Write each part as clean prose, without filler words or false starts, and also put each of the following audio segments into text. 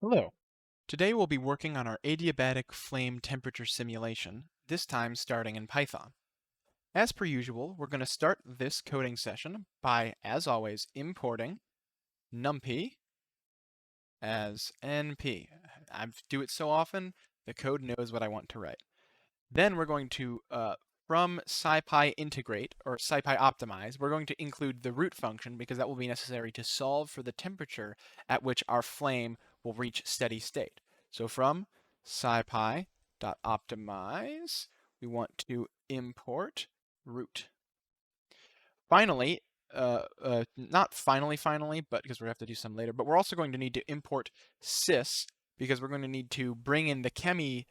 Hello. Today we'll be working on our adiabatic flame temperature simulation, this time starting in Python. As per usual, we're going to start this coding session by, as always, importing numpy as np. I do it so often, the code knows what I want to write. Then we're going to, from scipy integrate, or scipy optimize, we're going to include the root function because that will be necessary to solve for the temperature at which our flame will reach steady state. So from scipy.optimize, we want to import root. Finally, not finally, but because we're going to have to do some later, but we're also going to need to import sys because we're going to need to bring in the chemi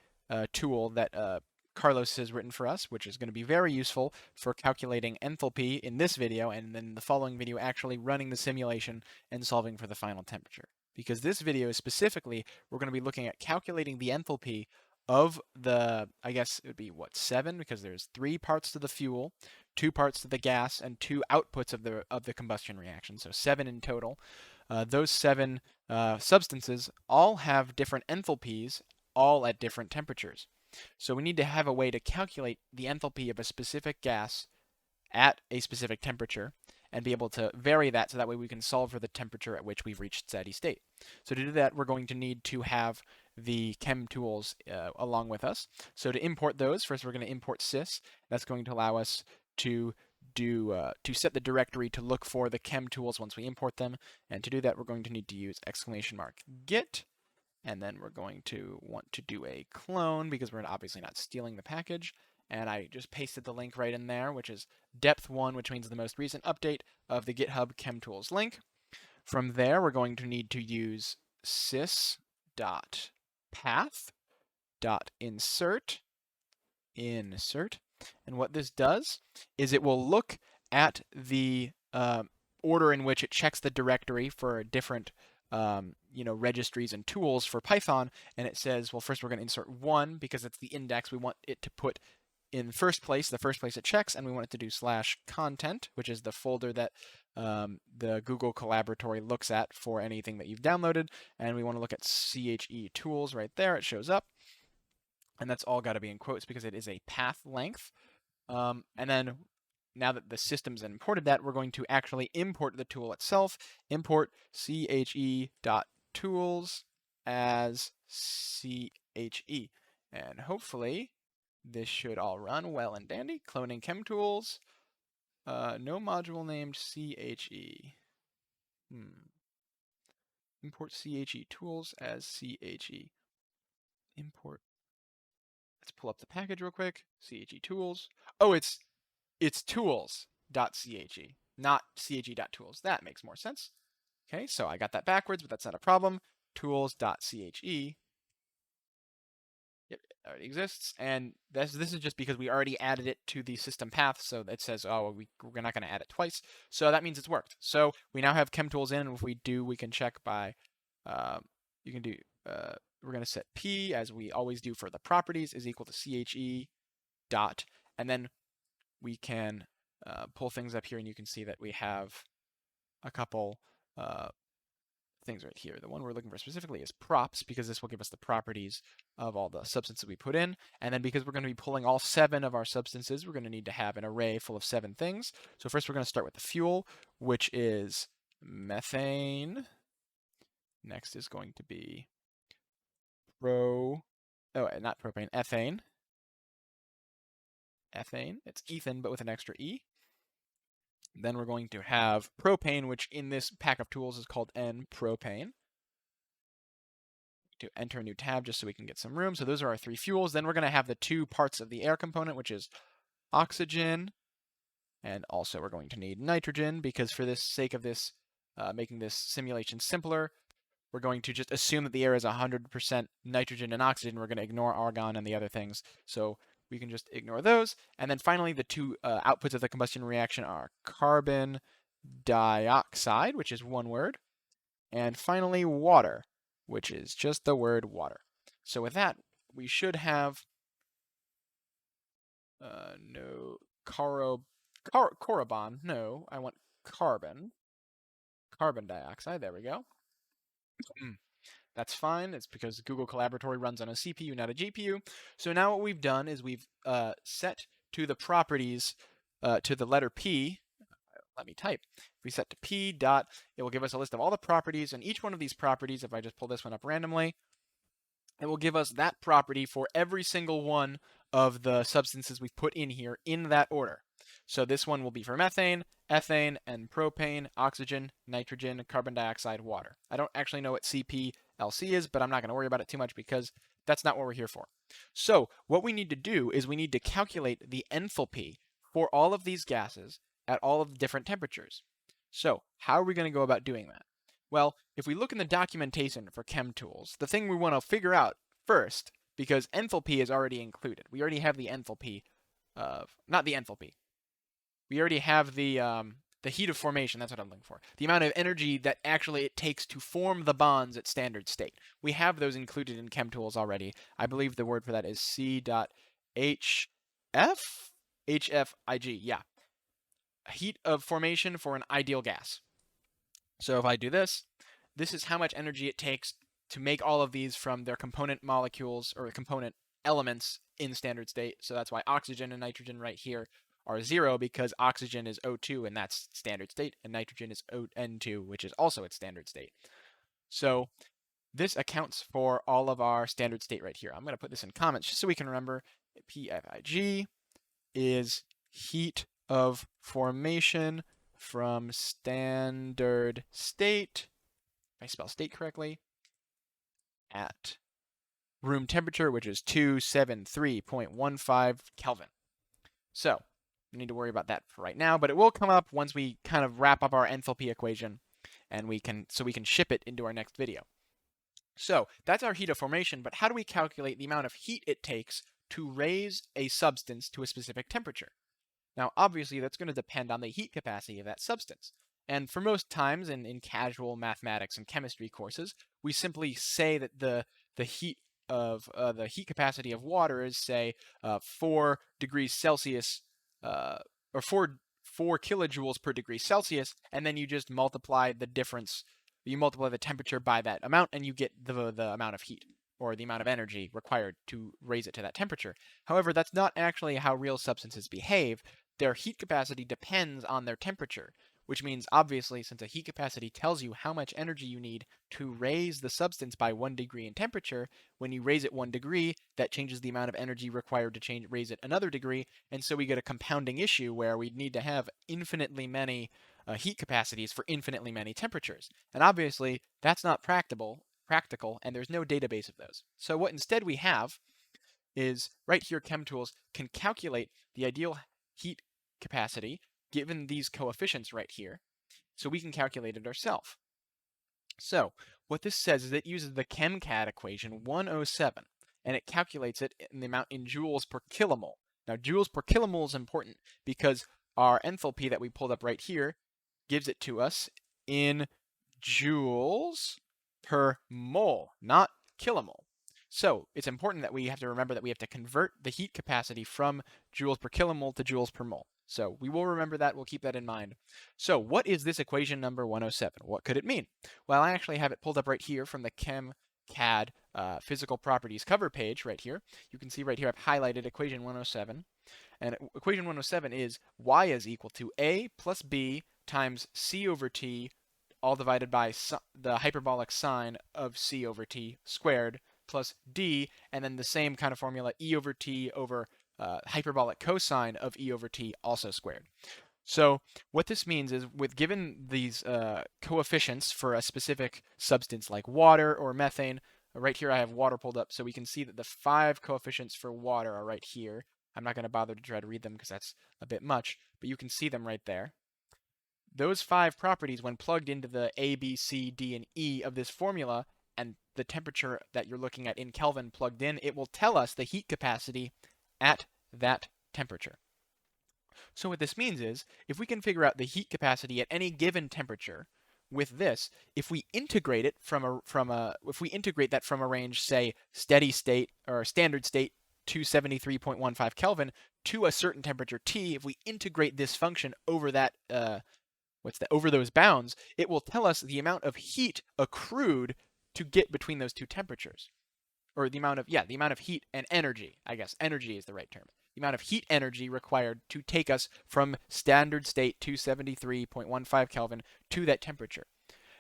tool that Carlos has written for us, which is going to be very useful for calculating enthalpy in this video, and then the following video actually running the simulation and solving for the final temperature. Because this video is specifically, we're going to be looking at calculating the enthalpy of the, I guess it would be, what, 7? Because there's 3 parts to the fuel, 2 parts to the gas, and 2 outputs of the combustion reaction, so 7 in total. Those 7 substances all have different enthalpies, all at different temperatures. So we need to have a way to calculate the enthalpy of a specific gas at a specific temperature and be able to vary that so that way we can solve for the temperature at which we've reached steady state. So to do that, we're going to need to have the chem tools along with us. So to import those, first we're going to import sys. That's going to allow us to to set the directory to look for the chem tools once we import them. And to do that, we're going to need to use !get, and then we're going to want to do a clone because we're obviously not stealing the package. And I just pasted the link right in there, which is depth1, which means the most recent update of the GitHub ChemTools link. From there, we're going to need to use sys.path.insert, and what this does is it will look at the order in which it checks the directory for different registries and tools for Python, and it says, well, first we're going to insert 1 because it's the index we want it to put in first place, the first place it checks, and we want it to do /content, which is the folder that the Google Collaboratory looks at for anything that you've downloaded, and we want to look at CHE tools right there. It shows up, and that's all got to be in quotes because it is a path length. And then now that the system's imported that, we're going to actually import the tool itself. Import che.tools as che. And hopefully this should all run well and dandy. Cloning ChemTools. No module named che. Import che tools as che. Import. Let's pull up the package real quick. che tools. Oh, it's tools.che, not che.tools. That makes more sense. Okay, so I got that backwards, but that's not a problem. Tools.che. Yep, it already exists, and this is just because we already added it to the system path, so it says, oh, we're not going to add it twice, so that means it's worked. So we now have ChemTools in, and if we do, we can check by, you can do, we're going to set p, as we always do for the properties, is equal to che dot, and then we can pull things up here, and you can see that we have a couple things right here. The one we're looking for specifically is props, because this will give us the properties of all the substances we put in. And then because we're going to be pulling all 7 of our substances, we're going to need to have an array full of 7 things. So first we're going to start with the fuel, which is methane. Next is going to be not propane, ethane. Ethane, it's ethane, but with an extra E. Then we're going to have propane, which in this pack of tools is called N-propane. To enter a new tab just so we can get some room. So those are our 3 fuels. Then we're going to have the 2 parts of the air component, which is oxygen, and also we're going to need nitrogen, because for the sake of this, making this simulation simpler, we're going to just assume that the air is 100% nitrogen and oxygen. We're going to ignore argon and the other things. So we can just ignore those. And then finally, the 2 outputs of the combustion reaction are carbon dioxide, which is one word, and finally water, which is just the word water. So with that, we should have no carbon. No, I want carbon dioxide. There we go. That's fine. It's because Google Colaboratory runs on a CPU, not a GPU. So now what we've done is we've set to the properties to the letter P. Let me type. If we set to P dot, it will give us a list of all the properties, and each one of these properties, if I just pull this one up randomly, it will give us that property for every single one of the substances we've put in here in that order. So this one will be for methane, ethane, and propane, oxygen, nitrogen, carbon dioxide, water. I don't actually know what CPLC is, but I'm not going to worry about it too much because that's not what we're here for. So what we need to do is we need to calculate the enthalpy for all of these gases at all of the different temperatures. So how are we going to go about doing that? Well, if we look in the documentation for chem tools, the thing we want to figure out first, because enthalpy is already included. We already have the enthalpy of, not the enthalpy. We already have the heat of formation, that's what I'm looking for. The amount of energy that actually it takes to form the bonds at standard state. We have those included in chem tools already. I believe the word for that is C.HF? HFIG, yeah. Heat of formation for an ideal gas. So if I do this, this is how much energy it takes to make all of these from their component molecules or component elements in standard state. So that's why oxygen and nitrogen right here are 0, because oxygen is O2 and that's standard state, and nitrogen is N2, which is also its standard state. So this accounts for all of our standard state right here. I'm going to put this in comments just so we can remember. PFIG is heat of formation from standard state, if I spell state correctly, at room temperature, which is 273.15 Kelvin. So we need to worry about that for right now, but it will come up once we kind of wrap up our enthalpy equation, and we can ship it into our next video. So that's our heat of formation, but how do we calculate the amount of heat it takes to raise a substance to a specific temperature? Now, obviously, that's going to depend on the heat capacity of that substance. And for most times in casual mathematics and chemistry courses, we simply say that the heat capacity of water is, say, 4 degrees Celsius, or 4 kilojoules per degree Celsius, and then you just multiply the difference. You multiply the temperature by that amount, and you get the amount of heat, or the amount of energy required to raise it to that temperature. However, that's not actually how real substances behave. Their heat capacity depends on their temperature, which means, obviously, since a heat capacity tells you how much energy you need to raise the substance by 1 degree in temperature, when you raise it 1 degree, that changes the amount of energy required to raise it another degree, and so we get a compounding issue where we need to have infinitely many heat capacities for infinitely many temperatures. And obviously, that's not practical, and there's no database of those. So what instead we have is, right here, ChemTools can calculate the ideal heat capacity given these coefficients right here, so we can calculate it ourselves. So what this says is it uses the ChemCAD equation 107, and it calculates it in the amount in joules per kilomole. Now, joules per kilomole is important because our enthalpy that we pulled up right here gives it to us in joules per mole, not kilomole. So it's important that we have to remember that we have to convert the heat capacity from joules per kilomole to joules per mole. So we will remember that. We'll keep that in mind. So what is this equation number 107? What could it mean? Well, I actually have it pulled up right here from the ChemCAD physical properties cover page right here. You can see right here I've highlighted equation 107. And equation 107 is y is equal to a plus b times c over t all divided by the hyperbolic sine of c over t squared plus d, and then the same kind of formula, e over t over hyperbolic cosine of e over t also squared. So what this means is, given these coefficients for a specific substance like water or methane, right here I have water pulled up, so we can see that the 5 coefficients for water are right here. I'm not going to bother to try to read them because that's a bit much, but you can see them right there. Those 5 properties, when plugged into the A, B, C, D, and E of this formula, and the temperature that you're looking at in Kelvin plugged in, it will tell us the heat capacity at that temperature. So what this means is, if we can figure out the heat capacity at any given temperature with this, if we integrate it if we integrate that from a range, say steady state or standard state 273.15 Kelvin to a certain temperature T, if we integrate this function over that over those bounds, it will tell us the amount of heat accrued to get between those two temperatures. Or the amount of heat and energy, I guess. Energy is the right term. The amount of heat energy required to take us from standard state 273.15 Kelvin to that temperature.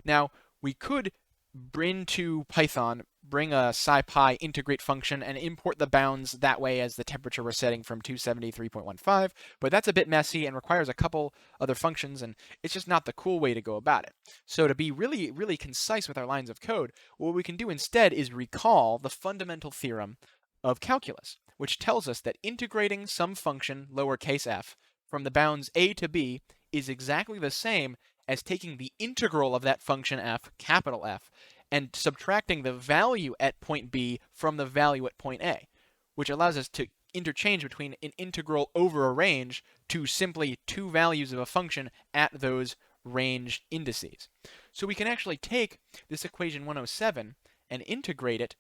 Now, we could bring to Python, bring a SciPy integrate function and import the bounds that way as the temperature we're setting from 273.15, but that's a bit messy and requires a couple other functions, and it's just not the cool way to go about it. So to be really, really concise with our lines of code, what we can do instead is recall the fundamental theorem of calculus, which tells us that integrating some function, lowercase f, from the bounds a to b is exactly the same as taking the integral of that function f, capital F, and subtracting the value at point B from the value at point A, which allows us to interchange between an integral over a range to simply two values of a function at those range indices. So we can actually take this equation 107 and integrate it,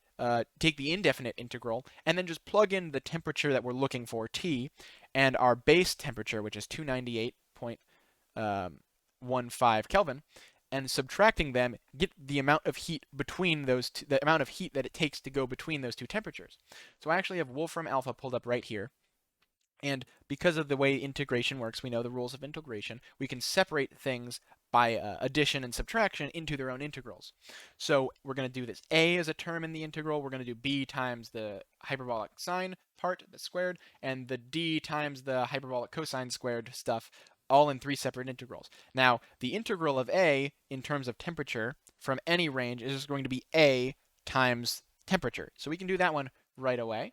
take the indefinite integral, and then just plug in the temperature that we're looking for, T, and our base temperature, which is 298.15 Kelvin, and subtracting them, get the amount of heat between those two, the amount of heat that it takes to go between those two temperatures. So I actually have Wolfram Alpha pulled up right here. And because of the way integration works, we know the rules of integration, we can separate things by addition and subtraction into their own integrals. So we're going to do this a as a term in the integral, we're going to do b times the hyperbolic sine part, the squared, and the d times the hyperbolic cosine squared stuff, all in three separate integrals. Now, the integral of a in terms of temperature from any range is just going to be a times temperature. So we can do that one right away.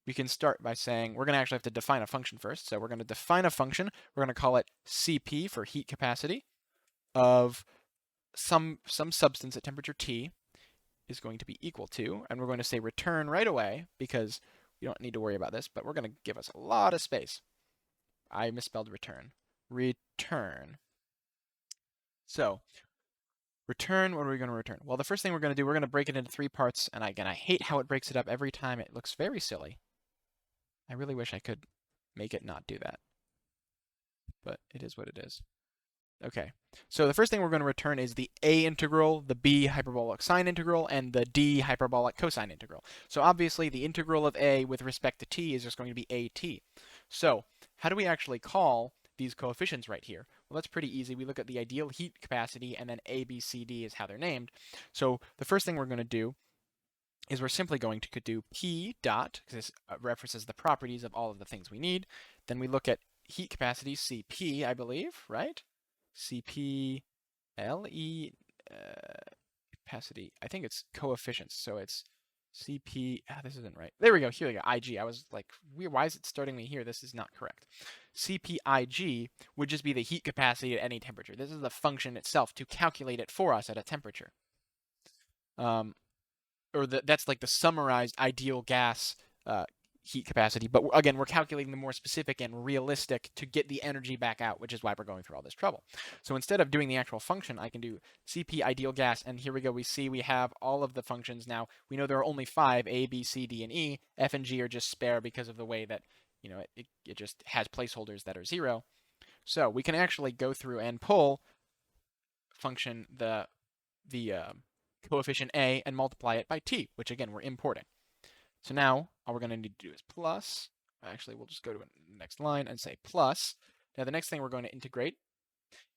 We can start by saying we're going to actually have to define a function first. So we're going to define a function. We're going to call it Cp for heat capacity of some substance at temperature T is going to be equal to, and we're going to say return right away because we don't need to worry about this, but we're going to give us a lot of space. I misspelled return. Return. So return, what are we going to return? Well, the first thing we're going to do, we're going to break it into three parts, and again, I hate how it breaks it up every time. It looks very silly. I really wish I could make it not do that, but it is what it is. Okay, so the first thing we're going to return is the a integral, the b hyperbolic sine integral, and the d hyperbolic cosine integral. So obviously the integral of a with respect to t is just going to be at. So how do we actually call these coefficients right here? Well, that's pretty easy. We look at the ideal heat capacity, and then a, b, c, d is how they're named. So the first thing we're going to do is we're simply going to do P dot, because this references the properties of all of the things we need. Then we look at heat capacity, Cp, I believe, right? Cp, Le, capacity, I think it's coefficients, so it's Cp, this isn't right. There we go, here we go, Ig. I was like, why is it starting me here? This is not correct. Cpig would just be the heat capacity at any temperature. This is the function itself to calculate it for us at a temperature. That's like the summarized ideal gas heat capacity. But again, we're calculating the more specific and realistic to get the energy back out, which is why we're going through all this trouble. So instead of doing the actual function, I can do Cp ideal gas, and here we go. We see we have all of the functions now. We know there are only 5, A, B, C, D, and E. F and G are just spare because of the way that, you know, it just has placeholders that are 0. So we can actually go through and pull function the coefficient A and multiply it by T, which again, we're importing. So now all we're going to need to do is plus. Actually, we'll just go to the next line and say plus. Now the next thing we're going to integrate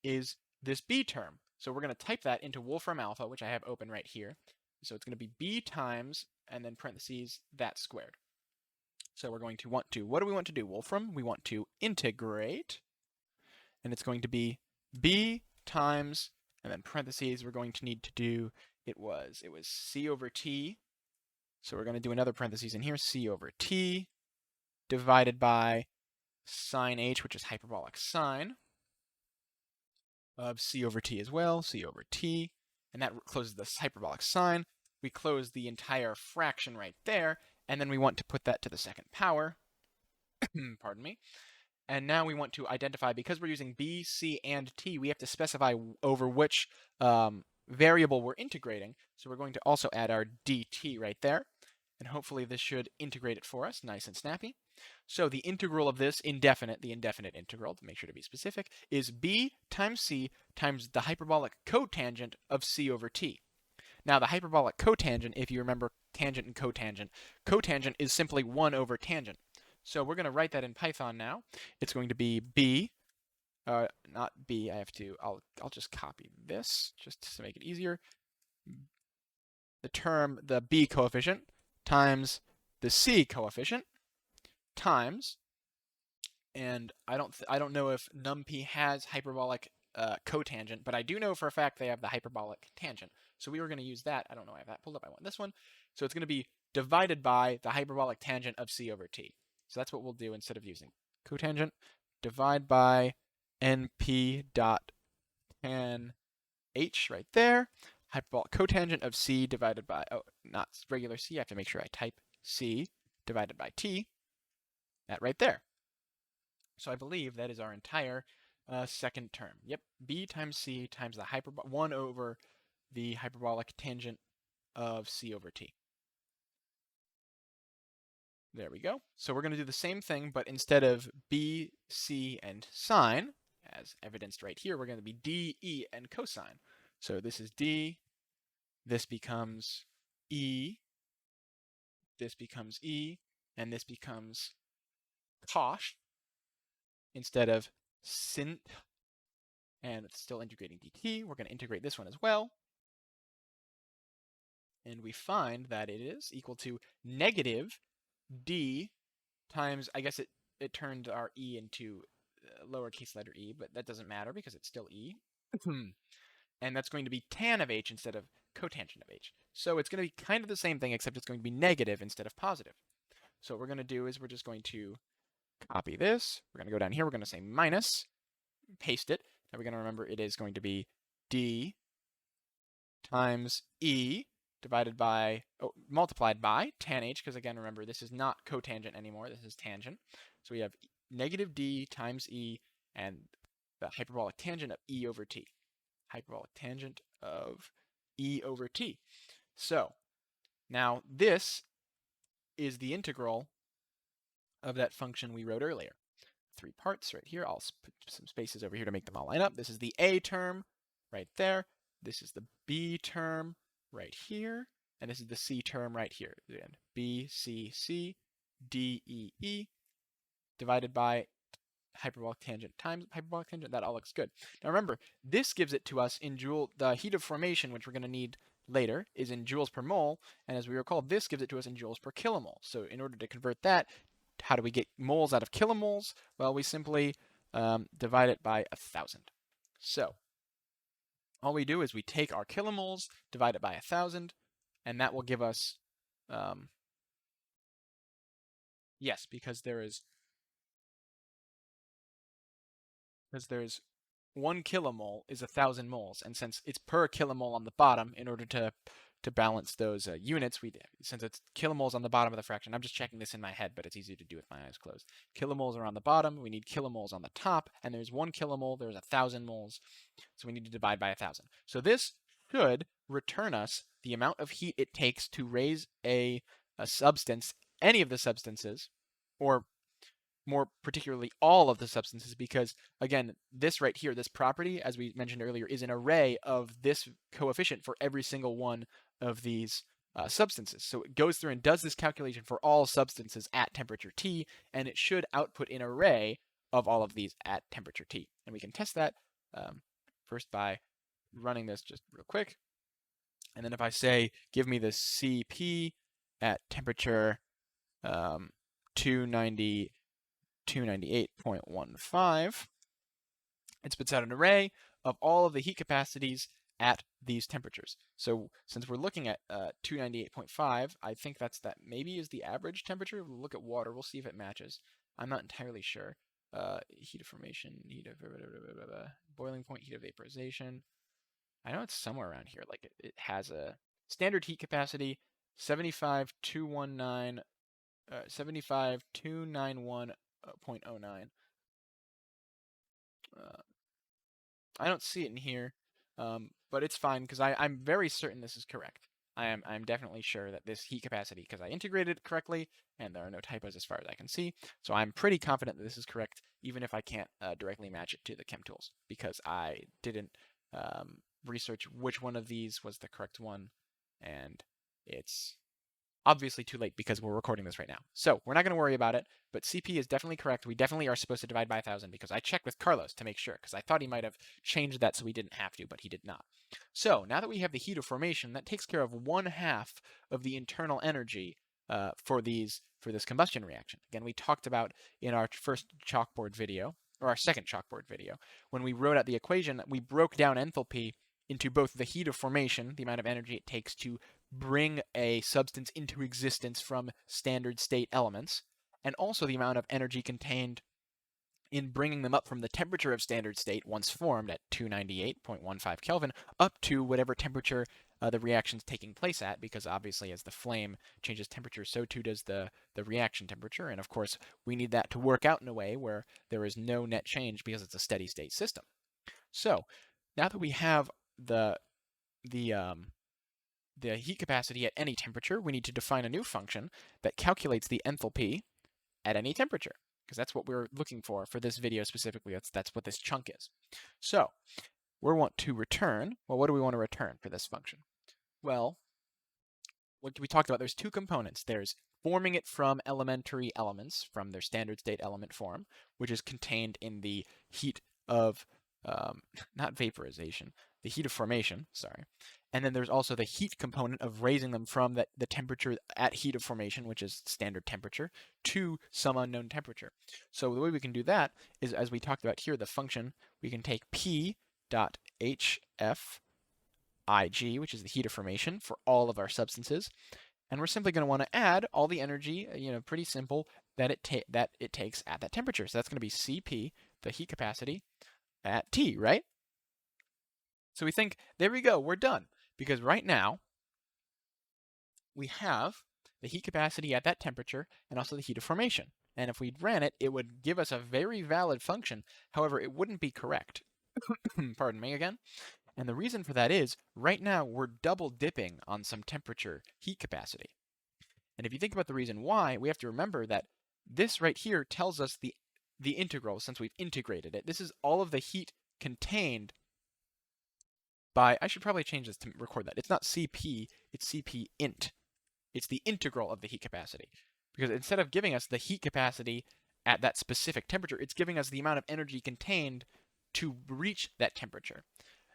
is this B term. So we're going to type that into Wolfram Alpha, which I have open right here. So it's going to be B times, and then parentheses, that squared. So we're going to want to, what do we want to do, Wolfram? We want to integrate, and it's going to be B times, and then parentheses, we're going to need to do, it was C over T. So we're going to do another parentheses in here, C over T, divided by sine H, which is hyperbolic sine, of C over T as well, C over T, and that closes this hyperbolic sine. We close the entire fraction right there, and then we want to put that to the second power, pardon me, and now we want to identify, because we're using B, C, and T, we have to specify over which variable we're integrating, so we're going to also add our dt right there, and hopefully this should integrate it for us, nice and snappy. So the integral of this indefinite, the indefinite integral, to make sure to be specific, is b times c times the hyperbolic cotangent of c over t. Now, the hyperbolic cotangent, if you remember tangent and cotangent is simply 1 over tangent. So we're going to write that in Python now. It's going to be b, not b, I'll just copy this just to make it easier. The b coefficient times the c coefficient times, and I don't know if NumPy has hyperbolic cotangent, but I do know for a fact they have the hyperbolic tangent. So we were going to use that. I don't know I have that pulled up. I want this one. So it's going to be divided by the hyperbolic tangent of c over t. So that's what we'll do instead of using cotangent. Divide by np dot tan h right there. Hyperbolic cotangent of c divided by, not regular c, I have to make sure I type c divided by t. That right there. So I believe that is our entire second term. Yep, b times c times the 1 over the hyperbolic tangent of c over t. There we go. So we're going to do the same thing, but instead of b, c, and sine, as evidenced right here, we're going to be d, e, and cosine. So this is d, this becomes e, this becomes e, and this becomes cos instead of sin. And it's still integrating dt. We're going to integrate this one as well. And we find that it is equal to negative d times, I guess it turned our e into lowercase letter e, but that doesn't matter because it's still e. And that's going to be tan of h instead of cotangent of h. So it's going to be kind of the same thing, except it's going to be negative instead of positive. So what we're going to do is we're just going to copy this. We're going to go down here. We're going to say minus, paste it. Now we're going to remember it is going to be d times e divided by, multiplied by tan h, because again, remember, this is not cotangent anymore. This is tangent. So we have negative d times e and the hyperbolic tangent of e over t. Hyperbolic tangent of e over t. So now this is the integral of that function we wrote earlier. 3 parts right here. I'll put some spaces over here to make them all line up. This is the a term right there. This is the b term right here. And this is the c term right here. Again, b, c, c, d, e, e, divided by hyperbolic tangent times hyperbolic tangent. That all looks good. Now remember, this gives it to us in joule. The heat of formation, which we're going to need later, is in joules per mole. And as we recall, this gives it to us in joules per kilomole. So in order to convert that, how do we get moles out of kilomoles? Well, we simply divide it by 1,000. So all we do is we take our kilomoles, divide it by 1,000, and that will give us, yes, because there's 1 kilomole is 1,000 moles, and since it's per kilomole on the bottom, in order to balance those units, since it's kilomoles on the bottom of the fraction, I'm just checking this in my head, but it's easy to do with my eyes closed. Kilomoles are on the bottom, we need kilomoles on the top, and there's 1 kilomole, there's 1,000 moles, so we need to divide by 1,000. So this should return us the amount of heat it takes to raise a substance, any of the substances, or more particularly all of the substances, because again, this right here, this property, as we mentioned earlier, is an array of this coefficient for every single one of these substances. So it goes through and does this calculation for all substances at temperature T, and it should output an array of all of these at temperature T. And we can test that first by running this just real quick. And then if I say, give me the CP at temperature 298.15, it spits out an array of all of the heat capacities at these temperatures. So since we're looking at 298.5, I think that maybe is the average temperature. We'll look at water. We'll see if it matches. I'm not entirely sure. Heat of formation, heat of boiling point, heat of vaporization. I know it's somewhere around here. Like it has a standard heat capacity 75,291.09. I don't see it in here, but it's fine because I'm very certain this is correct. I'm definitely sure that this heat capacity, because I integrated it correctly and there are no typos as far as I can see, so I'm pretty confident that this is correct, even if I can't directly match it to the chem tools, because I didn't research which one of these was the correct one and it's obviously too late because we're recording this right now. So we're not going to worry about it, but CP is definitely correct. We definitely are supposed to divide by 1,000 because I checked with Carlos to make sure, because I thought he might have changed that so we didn't have to, but he did not. So now that we have the heat of formation, that takes care of 1/2 of the internal energy for this combustion reaction. Again, we talked about in our first chalkboard video, or our second chalkboard video, when we wrote out the equation, we broke down enthalpy into both the heat of formation, the amount of energy it takes to bring a substance into existence from standard state elements, and also the amount of energy contained in bringing them up from the temperature of standard state once formed at 298.15 Kelvin up to whatever temperature the reaction's taking place at, because obviously as the flame changes temperature, so too does the reaction temperature. And of course, we need that to work out in a way where there is no net change because it's a steady state system. So now that we have the heat capacity at any temperature, we need to define a new function that calculates the enthalpy at any temperature, because that's what we're looking for this video specifically. That's what this chunk is. So we want to return, well, what do we want to return for this function? Well, what we talked about, there's two components. There's forming it from elementary elements, from their standard state element form, which is contained in the heat of, not vaporization, the heat of formation, sorry. And then there's also the heat component of raising them from the temperature at heat of formation, which is standard temperature, to some unknown temperature. So the way we can do that is, as we talked about here, the function, we can take P dot HF Ig, which is the heat of formation for all of our substances, and we're simply going to want to add all the energy, pretty simple, that it takes at that temperature. So that's going to be Cp, the heat capacity, at T, right? So we think, there we go, we're done. Because right now, we have the heat capacity at that temperature and also the heat of formation. And if we ran it, it would give us a very valid function. However, it wouldn't be correct. Pardon me again. And the reason for that is, right now, we're double dipping on some temperature heat capacity. And if you think about the reason why, we have to remember that this right here tells us the integral, since we've integrated it. This is all of the heat contained by, I should probably change this to record that. It's not Cp, it's Cp int. It's the integral of the heat capacity. Because instead of giving us the heat capacity at that specific temperature, it's giving us the amount of energy contained to reach that temperature.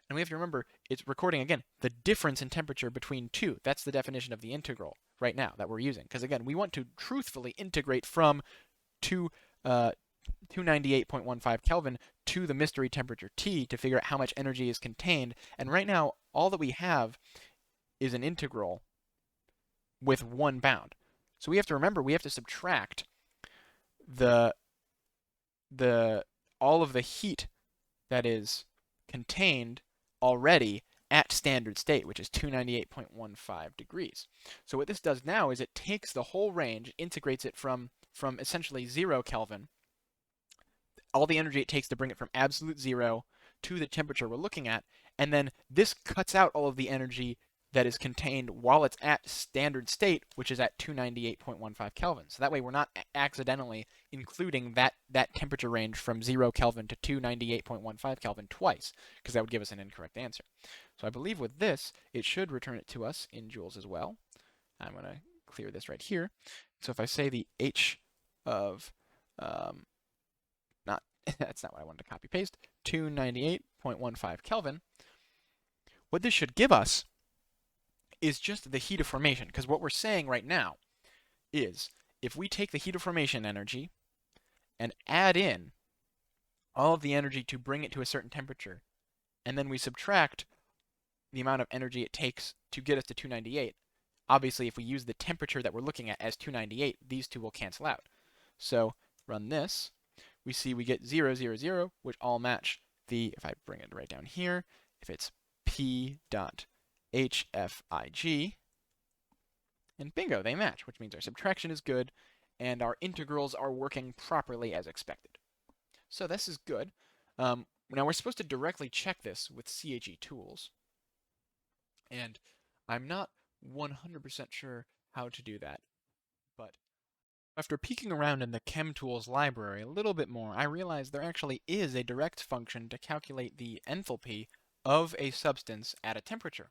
And we have to remember, it's recording, again, the difference in temperature between two. That's the definition of the integral right now that we're using. Because again, we want to truthfully integrate from 298.15 Kelvin to the mystery temperature T to figure out how much energy is contained. And right now, all that we have is an integral with one bound. So we have to remember, we have to subtract all of the heat that is contained already at standard state, which is 298.15 degrees. So what this does now is it takes the whole range, integrates it from essentially 0 Kelvin, all the energy it takes to bring it from absolute 0 to the temperature we're looking at, and then this cuts out all of the energy that is contained while it's at standard state, which is at 298.15 Kelvin. So that way we're not accidentally including that temperature range from 0 Kelvin to 298.15 Kelvin twice, because that would give us an incorrect answer. So I believe with this, it should return it to us in joules as well. I'm going to clear this right here. So if I say the H of, that's not what I wanted to copy paste, 298.15 Kelvin, what this should give us is just the heat of formation, because what we're saying right now is if we take the heat of formation energy and add in all of the energy to bring it to a certain temperature, and then we subtract the amount of energy it takes to get us to 298, obviously if we use the temperature that we're looking at as 298, these two will cancel out. So run this, we see we get 0, 0, 0, which all match if I bring it right down here, if it's P dot HFIG, and bingo, they match, which means our subtraction is good and our integrals are working properly as expected. So this is good. Now we're supposed to directly check this with CHE tools, and I'm not 100% sure how to do that, but after peeking around in the ChemTools library a little bit more, I realized there actually is a direct function to calculate the enthalpy of a substance at a temperature.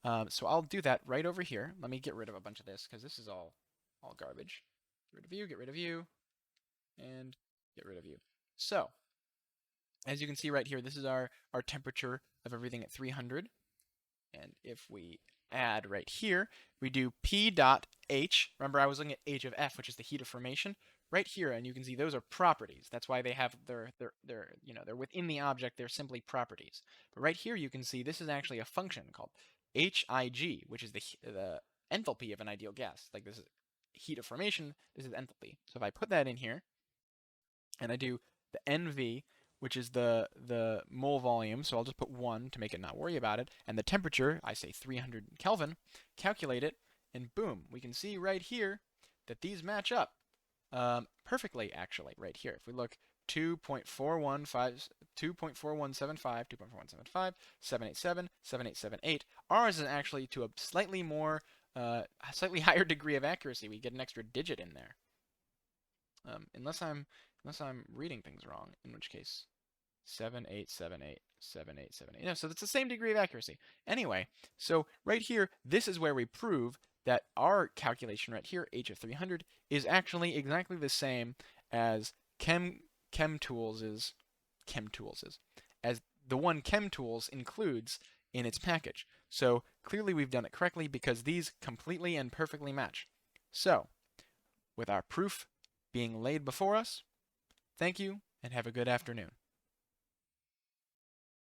So I'll do that right over here. Let me get rid of a bunch of this because this is all garbage. Get rid of you, and get rid of you. So as you can see right here, this is our temperature of everything at 300. And if we add right here, we do P dot H. Remember, I was looking at H of F, which is the heat of formation. Right here, and you can see those are properties. That's why they have they're within the object. They're simply properties. But right here, you can see this is actually a function called HIG, which is the enthalpy of an ideal gas. Like this is heat of formation. This is enthalpy. So if I put that in here, and I do the NV, which is the mole volume, so I'll just put 1 to make it not worry about it, and the temperature, I say 300 Kelvin, calculate it, and boom, we can see right here that these match up perfectly, actually, right here. If we look 2.4175, 2.4175, 2.4175, 787, 7878, ours is actually to a slightly higher degree of accuracy. We get an extra digit in there. Unless I'm reading things wrong, in which case 7878, 7878. No, so it's the same degree of accuracy. Anyway, so right here, this is where we prove that our calculation right here, H of 300, is actually exactly the same as ChemTools is, as the one ChemTools includes in its package. So clearly we've done it correctly because these completely and perfectly match. So, with our proof being laid before us, thank you and have a good afternoon.